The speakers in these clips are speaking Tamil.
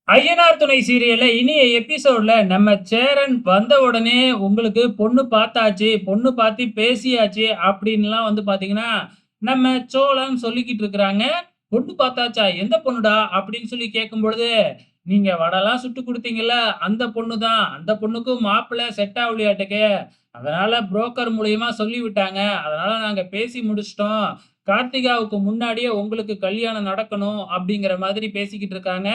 ஐயனார் துணை சீரியல்ல இனிய எபிசோட்ல நம்ம சேரன் வந்த உடனே உங்களுக்கு பொண்ணு பார்த்தாச்சு, பொண்ணு பார்த்து பேசியாச்சு அப்டின்லாம் பார்த்தீங்கன்னா, நம்ம சோழன் சொல்லிக்கிட்டு இருக்கிறாங்க. "பொண்ணு பார்த்தாச்சா? எந்த பொண்ணுடா?" அப்டின்னு சொல்லி கேட்கும்பொழுது, "நீங்க வடைலாம் சுட்டு குடுத்தீங்கல்ல, அந்த பொண்ணு தான். அந்த பொண்ணுக்கும் மாப்பிள்ளை செட் ஆவலையாட்டுக்கு. அதனால புரோக்கர் மூலியமா சொல்லிவிட்டாங்க. அதனால நாங்க பேசி முடிச்சுட்டோம். கார்த்திகாவுக்கு முன்னாடியே உங்களுக்கு கல்யாணம் நடக்கணும்." அப்டிங்கிற மாதிரி பேசிக்கிட்டு இருக்காங்க.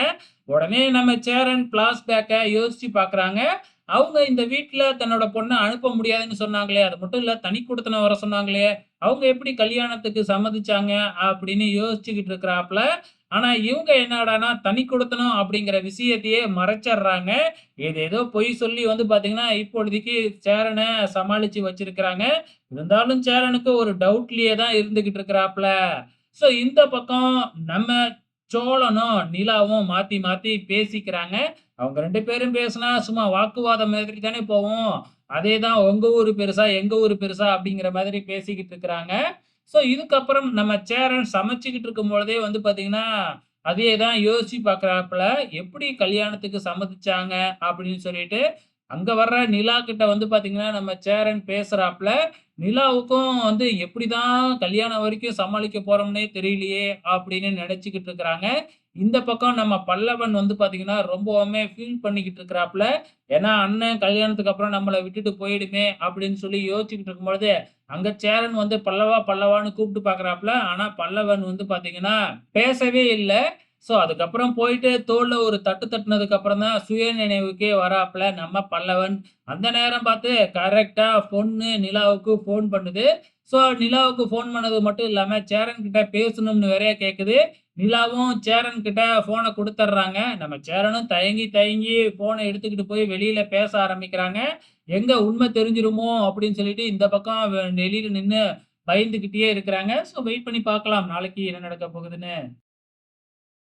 உடனே நம்ம சேரன் பிளாஷ்பேக்க யோசிச்சு பார்க்குறாங்க. அவங்க இந்த வீட்ல தன்னோட பொண்ண அனுப்ப முடியாதுன்னு சொன்னாங்களே! அது மட்டும் இல்ல தனி குடித்தனம் வர சொன்னாங்களே! அவங்க எப்படி கல்யாணத்துக்கு சம்மதிச்சாங்க? அப்படின்னு யோசிச்சுக்கிட்டு இருக்கிறாப்ல. ஆனா இவங்க என்னடான்னா, தனி குடித்தனம் அப்படிங்கிற விஷயத்தையே மறைச்சர்றாங்க. ஏதேதோ பொய் சொல்லி பார்த்தீங்கன்னா, இப்பொழுதைக்கு சேரன சமாளிச்சு வச்சிருக்கிறாங்க. இருந்தாலும் சேரனுக்கு ஒரு டவுட்லயே தான் இருந்துகிட்டு இருக்கிறாப்ல. ஸோ இந்த பக்கம் நம்ம சோழனும், நிலாவும் மாத்தி மாத்தி பேசிக்கிறாங்க. அவங்க 2 பேரும் பேசுனா சும்மா வாக்குவாதம் மாதிரி தானே போவும். அதேதான் உங்க ஊரு பெருசா, எங்க ஊரு பெருசா அப்படிங்கிற மாதிரி பேசிக்கிட்டு இருக்கிறாங்க. ஸோ இதுக்கப்புறம் நம்ம சேரன் சமைச்சுக்கிட்டு இருக்கும்பொழுதே பார்த்தீங்கன்னா, அதே தான் யோசிச்சு பார்க்குறாப்புல. எப்படி கல்யாணத்துக்கு சம்மதிச்சாங்க அப்படின்னு சொல்லிட்டு. அங்க வர்ற நிலா கிட்ட பார்த்தீங்கன்னா, நம்ம சேரன் பேசுறாப்ல. நிலாவுக்கும் எப்படிதான் கல்யாணம் வரைக்கும் சமாளிக்க போறோம்னே தெரியலையே! அப்படின்னு நெனச்சுக்கிட்டு இருக்கிறாங்க. இந்த பக்கம் நம்ம பல்லவன் பார்த்தீங்கன்னா, ரொம்பவுமே ஃபீல் பண்ணிக்கிட்டு இருக்கிறாப்ல. ஏன்னா, அண்ணன் கல்யாணத்துக்கு அப்புறம் நம்மள விட்டுட்டு போயிடுமே! அப்படின்னு சொல்லி யோசிச்சுக்கிட்டு இருக்கும்பொழுது, அங்க சேரன் பல்லவா, பல்லவான்னு கூப்பிட்டு பார்க்குறாப்ல. ஆனா, பல்லவன் பார்த்தீங்கன்னா, பேசவே இல்ல. ஸோ, அதுக்கப்புறம் போயிட்டு தோள்ல ஒரு தட்டு தட்டுனதுக்கு அப்புறம் தான் சுய நினைவுக்கே வராப்ல நம்ம பல்லவன். அந்த நேரம் பார்த்து கரெக்ட்டா பொண்ணு நிலாவுக்கு ஃபோன் பண்ணுது. ஸோ, நிலாவுக்கு ஃபோன் பண்ணது மட்டும் இல்லாம, சேரன் கிட்ட பேசணும்னு வேறயா கேட்குது. நிலாவும் சேரன் கிட்ட ஃபோன குடுத்துர்றாங்க. நம்ம சேரனும் தயங்கி தயங்கி ஃபோன எடுத்துக்கிட்டு போய் வெளியில பேச ஆரம்பிக்கிறாங்க. எங்க உண்மை தெரிஞ்சிருமோ அப்படின்னு சொல்லிட்டு இந்த பக்கம் வெளியில நின்னு பயந்துகிட்டே இருக்கிறாங்க. ஸோ, வெயிட் பண்ணி பார்க்கலாம் நாளைக்கு என்ன நடக்க போகுதுன்னு.